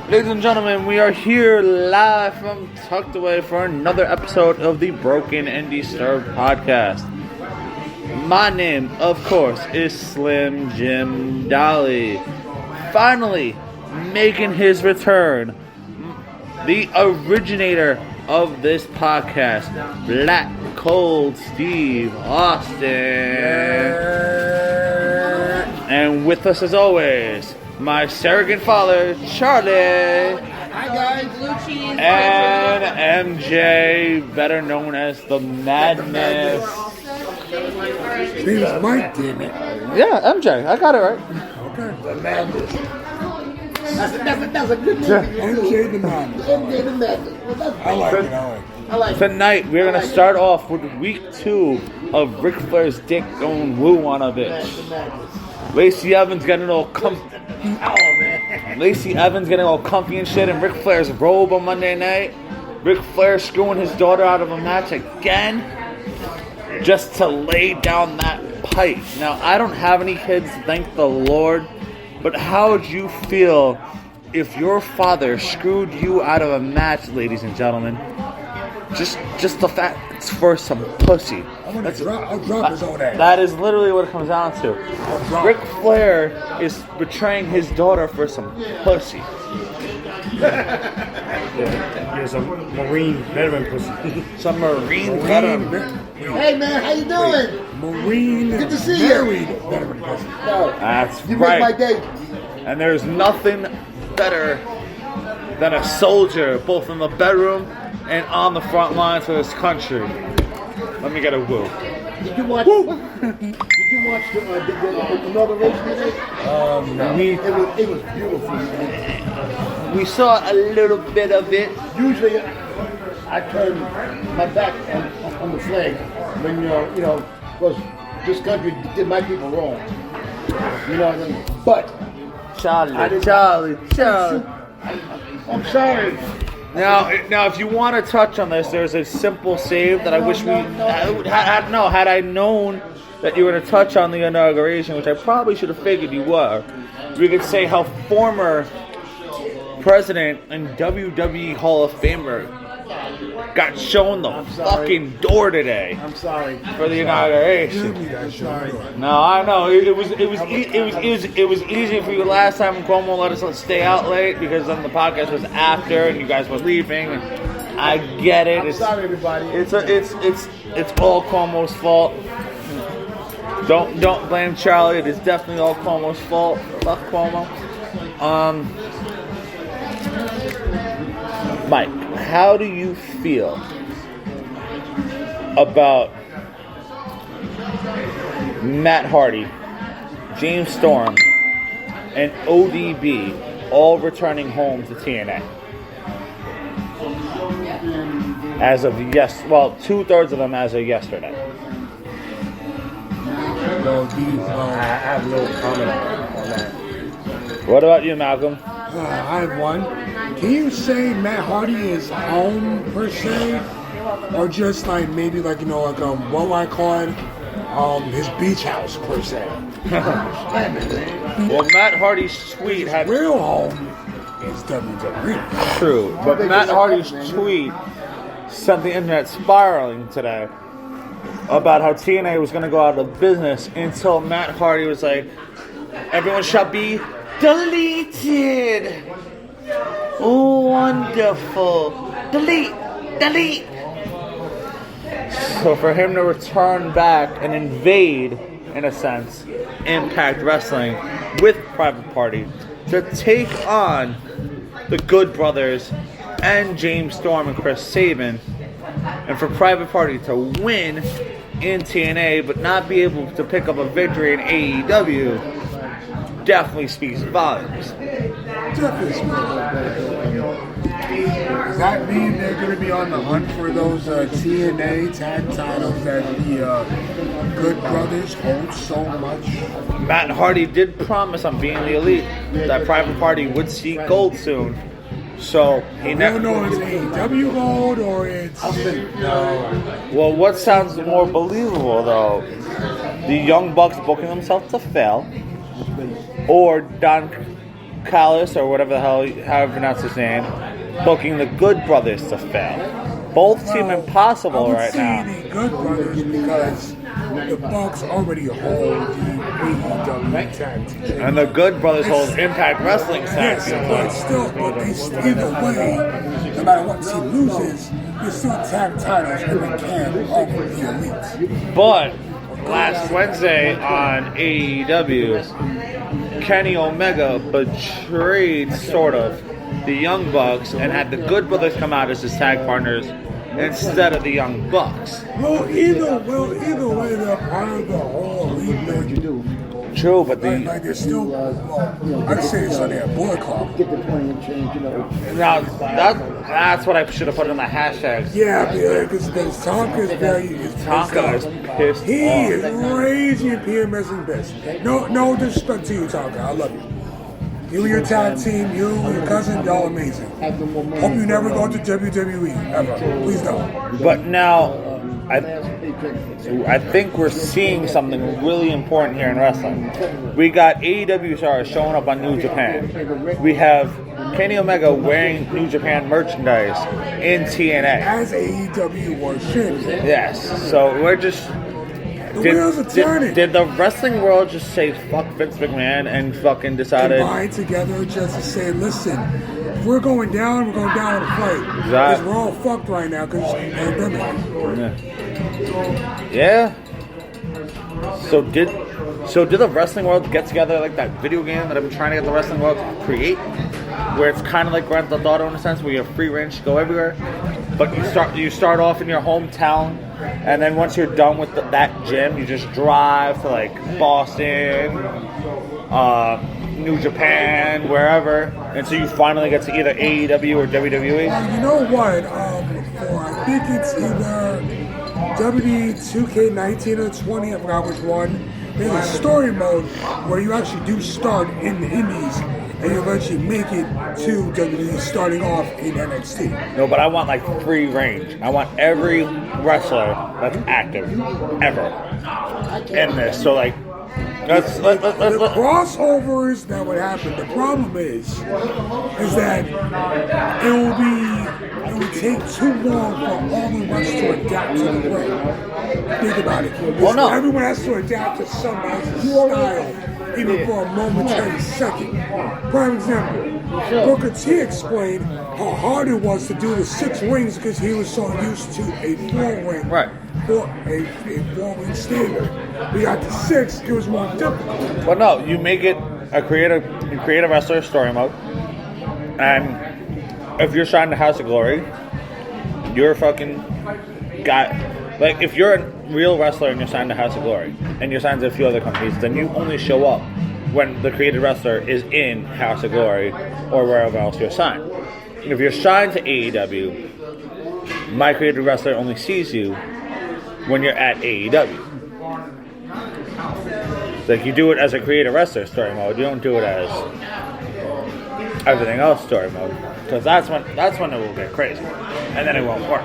Ladies and gentlemen, we are here live from Tucked Away for another episode of the Broken and Disturbed podcast. My name, of course, is Slim Jim Dolly. Finally making his return, the originator of this podcast, Black Cold Steve Austin. And with us as always, my surrogate father, Charlie. Hi guys, and MJ, better known as the Madness. His name is Mike, damn it. Yeah, MJ, I got it right. Okay. the Madness. That's a good name. MJ the Madness. MJ the Madness. I like it. I like it. Tonight, we're going to start off with week 2 of Ric Flair's dick going woo on a bitch. The Madness. Lacey Evans getting all comfy. Oh man. Lacey Evans getting all comfy and shit in Ric Flair's robe on Monday night. Ric Flair screwing his daughter out of a match again, just to lay down that pipe. Now, I don't have any kids, thank the Lord, but how would you feel if your father screwed you out of a match, ladies and gentlemen? Just the fact it's for some pussy. I'll drop his own ass. That is literally what it comes down to. Ric Flair is betraying his daughter for some pussy. Yeah, some Marine veteran pussy. Some Marine veteran. Hey man, how you doing? Marine. Good to see you. Married veteran pussy. No, That's you make my right. day. And there's nothing better than a soldier, both in the bedroom and on the front lines of this country. Let me get a woo. Did you watch? Did you watch the inauguration today? No. It was beautiful. Man. We saw a little bit of it. Usually, I turn my back on the flag when you know, because this country did my people wrong. You know what I mean? But Charlie. I'm sorry. Now, if you want to touch on this, there's a simple save that I wish had I known that you were going to touch on the inauguration, which I probably should have figured you were. We could say how former president and WWE Hall of Famer got shown the fucking door today I'm sorry. for the inauguration. I'm sorry. No, I know it was easy for you last time when Cuomo let us stay out late because then the podcast was after and you guys were leaving. And I get it. I'm sorry, everybody. It's all Cuomo's fault. Don't blame Charlie. It is definitely all Cuomo's fault. Fuck Cuomo. Mike, how do you feel about Matt Hardy, James Storm, and ODB all returning home to TNA? As of 2/3 of them as of yesterday. I have no comment on that. What about you, Malcolm? I have one. Can you say Matt Hardy is home per se, or just like maybe like what do I call it? His beach house per se. Well, Matt Hardy's tweet had Real home is WWE. true, but Matt Hardy's tweet sent the internet spiraling today about how TNA was going to go out of business until Matt Hardy was like, everyone shall be deleted. Oh, wonderful. Delete. So for him to return back and invade, in a sense, Impact Wrestling with Private Party to take on the Good Brothers and James Storm and Chris Sabin, and for Private Party to win in TNA but not be able to pick up a victory in AEW definitely speaks volumes. Does that mean they're going to be on the hunt for those TNA tag titles that the Good Brothers hold so much? Matt Hardy did promise on Being the Elite that Private Party would see gold soon. So he never know it's AEW gold or it's Well, what sounds more believable though? The Young Bucks booking themselves to fail, or Don Callis, or whatever the hell, however you pronounce his name, booking the Good Brothers to fail. Both seem impossible right now. The Good Brothers because the Bucks already hold the AEW tag team. And the Good Brothers hold Impact Wrestling tag Yes, team. but still, either way, no matter what team loses, you still tag titles in the can of the elites. But last Wednesday on AEW, Kenny Omega betrayed, sort of, the Young Bucks and had the Good Brothers come out as his tag partners instead of the Young Bucks. Well, either way, they're part of the whole elite. What you do? True, but Like they're still, well, I'd say it's on their Bullet Club. Get the point and change, you know. now that's what I should have put in the hashtags. Yeah, because Tonka is very Tonka is pissed He off. is raging PMS and best. No disrespect to you, Tonka. I love you. You and your tag team, you and your cousin, y'all amazing. Hope you never go to WWE ever. Please don't. But now, I think we're seeing something really important here in wrestling. We got AEW stars showing up on New Japan. We have Kenny Omega wearing New Japan merchandise in TNA. As AEW was shit. Yes, so we're just... The wheels are turning. Did the wrestling world just say fuck Vince McMahon and fucking decided... Combine together just to say, listen, if we're going down with a fight. Exactly. Because we're all fucked right now because it's a pandemic. Yeah. So did the wrestling world get together like that video game that I've been trying to get the wrestling world to create, where it's kind of like Grand Theft Auto in a sense, where you have free range to go everywhere, but you start off in your hometown, and then once you're done with that gym, you just drive to like Boston, New Japan, wherever, and so you finally get to either AEW or WWE. You know what? I think it's either WWE 2K19 or 20, I forgot which one. There's a story mode where you actually do start in the Indies and you eventually make it to WWE starting off in NXT. No, but I want like free range. I want every wrestler that's active ever in this. So like, The crossovers that would happen. The problem is that it would take too long for all the rest to adapt to the ring. Think about it. Well, no. Everyone has to adapt to someone else's style, even for a momentary second. Prime example, Booker T explained how hard it was to do the 6 rings because he was so used to a 4 ring. Right. For a 4-ring standard. We got to 6, it was more difficult. But no, you make it a creative wrestler story mode, and if you're signed to House of Glory, you're a fucking guy. Like, if you're a real wrestler and you're signed to House of Glory, and you're signed to a few other companies, then you only show up when the creative wrestler is in House of Glory or wherever else you're signed. If you're signed to AEW, my creative wrestler only sees you when you're at AEW. Like, you do it as a creative wrestler story mode. You don't do it as everything else story mode, because that's when it will get crazy, and then it won't work.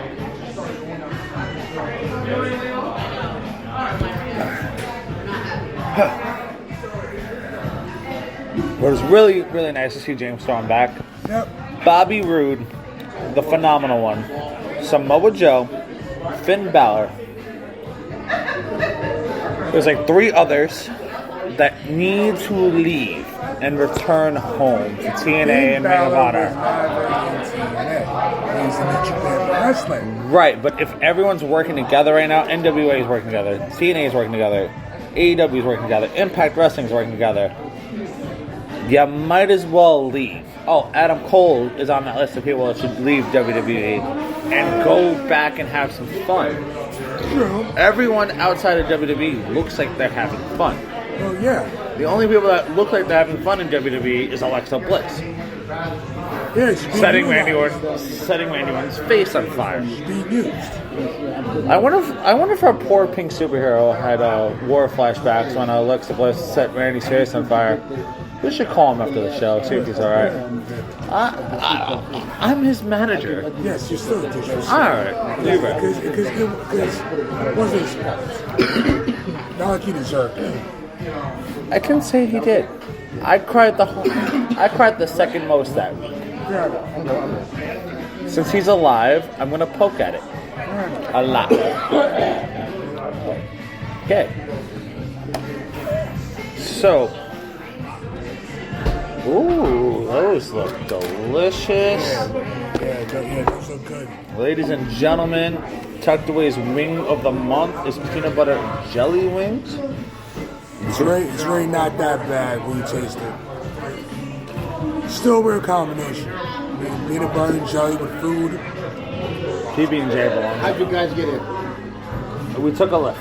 But it was really, really nice to see James Storm back. Yep. Bobby Roode, the phenomenal one, Samoa Joe, Finn Balor. There's like 3 others that need to leave and return home to TNA and Ring of Honor. He's in the Japan wrestling. Right, but if everyone's working together right now, NWA is working together, TNA is working together, AEW is working together, Impact Wrestling is working together, you might as well leave. Oh, Adam Cole is on that list of people that should leave WWE and go back and have some fun. True. Everyone outside of WWE looks like they're having fun. Oh, yeah. The only people that look like they're having fun in WWE is Alexa Bliss. Yeah, she's being Setting utilized. Randy Orton's face on fire. She's being used. I wonder if our poor pink superhero had war flashbacks when Alexa Bliss set Randy's face on fire. We should call him after the show, see if he's alright. I'm his manager. Yes, you're still a disrespect. Alright, leave it. Because it wasn't his fault. Not like he deserved it. I didn't say he did. I cried the whole I cried the second most that week. Since he's alive, I'm gonna poke at it. A lot. Okay. So. Ooh, those look delicious. Yeah, those look good. Ladies and gentlemen, tucked away's wing of the month is peanut butter jelly wings. It's really not that bad when you taste it. Still a weird combination. I mean, peanut butter and jelly with food. PB&J belongs. How'd you guys get in? We took a lift.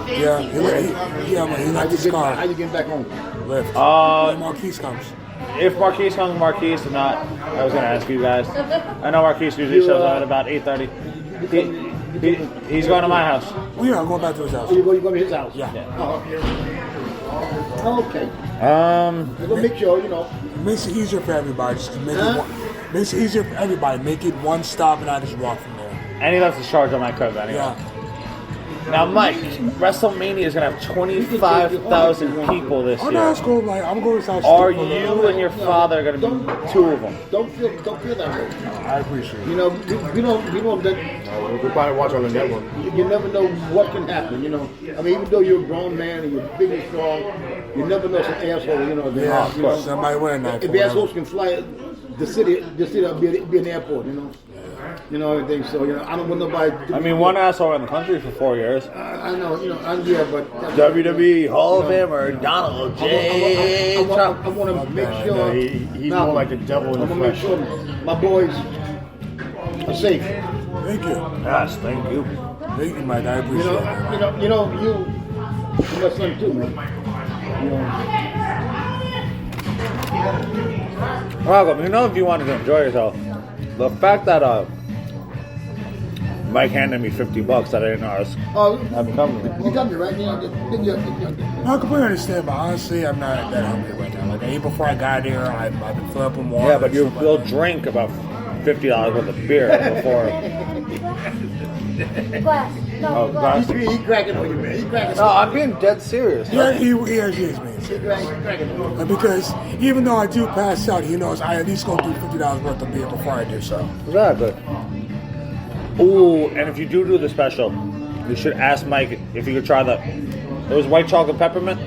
Yeah, he left his car. How you getting back home? Lift. When Marquise comes. If Marquise comes, Marquise, if not, I was going to ask you guys. I know Marquise usually shows up at about 8:30. He's going to my house. Well, yeah, I'm going back to his house. You going to his house? Yeah. Okay. We'll make sure, It makes it easier for everybody. Just to make it makes it easier for everybody. Make it one stop and I just walk from there. And he left his charge on my crib anyway. Yeah. Now, Mike, WrestleMania is going to have 25,000 people this Oh, no, year. that's cool. Like, I'm going to Are you and your father going to be two of them? Don't feel that way. I appreciate it. We probably watch on the network. You never know what can happen, I mean, even though you're a grown man and you're big and strong, you never know some asshole, Yeah, of course. Somebody wearing that. If assholes can fly the city will be an airport, everything. So, I don't want nobody. I mean, one asshole in the country for 4 years. I know, but WWE Hall of Famer Donald J. Trump. I want to make sure He's more like the devil in the I'm gonna make flesh. sure my boys are safe. Thank you. Yes, thank you. Thank you, Mike. I appreciate it. You're my son too, man. Welcome. If you wanted to enjoy yourself, the fact that Mike handed me $50 that I didn't know I was having company. You got me right. I completely understand, but honestly, I'm not that hungry right now. Like, I ate before I got here. I've been filling up with water. Yeah, but you'll drink about $50 worth of beer before. Glass. No, glass. He's cracking on you, man. He's cracking No, I'm being dead serious. Yeah, he actually is, man. He's cracking on you. And because even though I do pass out, he knows I at least go through $50 worth of beer before I do so. Exactly. Ooh, and if you do the special, you should ask Mike if you could try it was white chocolate peppermint.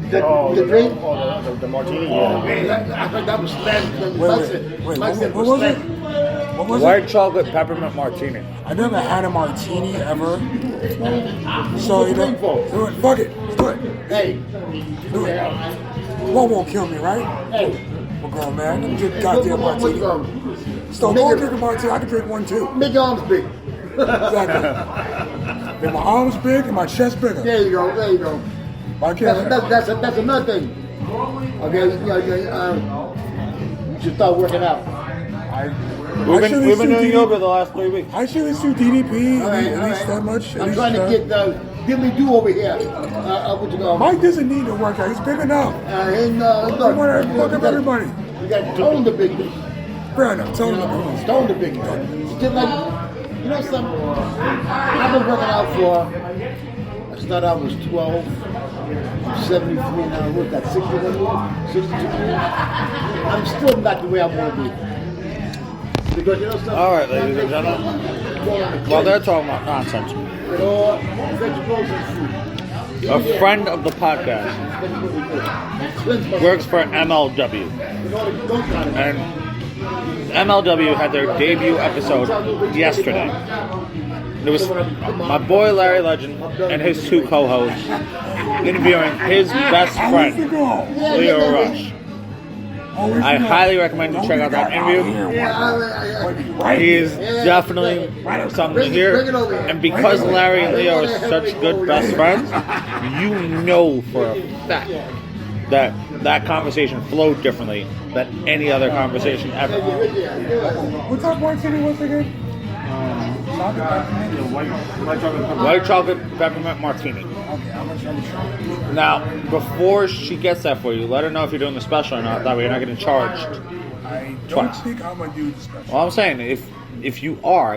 The drink? The martini. Man, I thought that was slam. Wait, Mike said what was it? slam. What was White it? chocolate peppermint martini. I never had a martini ever. So, fuck it. Let's do it. Hey. Do it. One won't kill me, right? Hey. I'm a grown man. I'm just goddamn martini. So don't drink a martini. I can drink one too. Make your arms big. Exactly. If my arms big and my chest bigger. There you go. I can't. That's another thing. Okay, you should start working out. We've been doing yoga the last 3 weeks. I should do DDP All right, at least that much. I'm trying to get Billy Do over here. What you call? Mike doesn't need to work out. He's big enough. Look, Look at everybody. You got to tone the bigness. Fair enough. Tell him. Tone the bigness. It's just like, something. I've been working out for. I started out was 12. I'm 73 now. What's that? 61 years? 62 years? I'm still not the way I want to be. Because something. All right, ladies and gentlemen. While they're talking about nonsense, With all vegetables and fruit. a friend of the podcast works for MLW, and MLW had their debut episode yesterday. It was my boy Larry Legend and his two co-hosts interviewing his best friend, Leo Rush. I highly recommend you check out that interview. He is definitely something to hear. And because Larry and Leo are such good best friends, you know for a fact that conversation flowed differently than any other conversation ever. What's up, martini once again? White chocolate peppermint martini. Now, before she gets that for you, let her know if you're doing the special or not. That way you're not getting charged I don't twice. think I'm gonna do the special. Well, I'm saying if you are,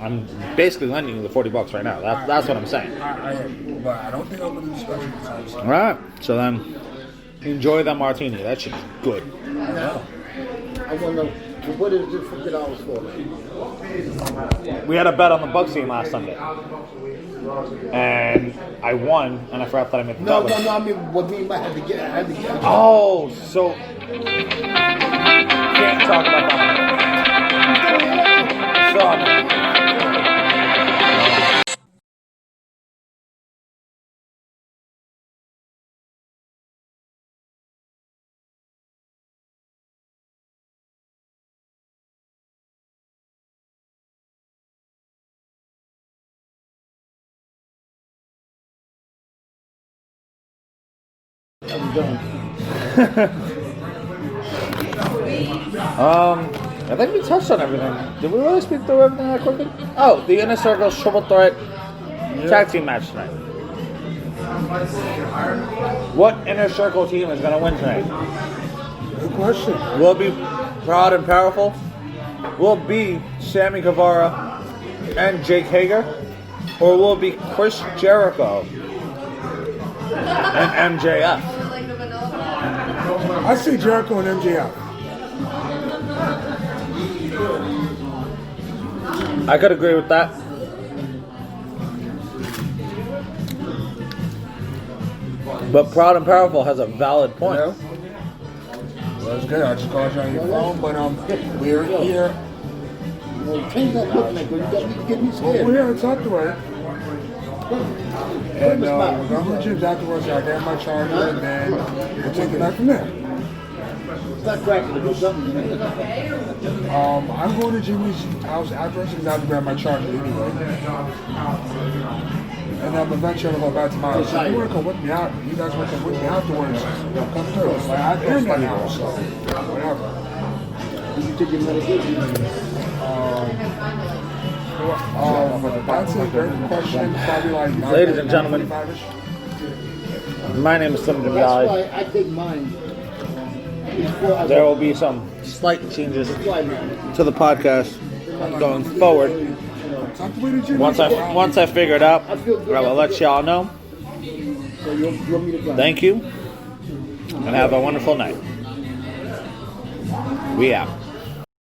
I'm basically lending you the $40 right now. That's what I'm saying. But I don't think I'm gonna do the special. All right. So then, Enjoy the martini. That shit's good. Now, I want to know, what is this $50 for? We had a bet on the Bucks game last Sunday. And I won, and I forgot that I made the No, bet. I mean, what me and I had to get. Oh, so can't talk about that one. So, I'm done. I think we touched on everything. Did we really speak through everything that quickly? Oh, the Inner Circle Triple Threat Tag Team match tonight. What Inner Circle team is going to win tonight? Good question. Will it be Proud and Powerful? Will it be Sammy Guevara and Jake Hager? Or will it be Chris Jericho and MJF? I say Jericho and MJF. I could agree with that. But Proud and Powerful has a valid point. Yeah. Well, that's good. I just called you on your phone, but we're here. Well, change that look, man, 'cause you got me getting me Well, scared. we're here to talk to her. And we're going to the gym afterwards. I'll get my charger, and then we'll take it back from there. Start cracking, do something. I'm going to Jimmy's house afterwards because I have to grab my charger anyway. And then eventually I'll go back to my house. If you want to come with me out, you guys want to come with me afterwards, come through. Like, I am right now, so whatever. Did you take your medication? That's a great question. Probably like Ladies and gentlemen, 9:45-ish. my name is Slim Jim That's Valley. why I take mine. Before I There will be some slight changes to the podcast going forward. Once I figure it out, I will let y'all know. So you want me to drive? Thank you, and have a wonderful night. We out.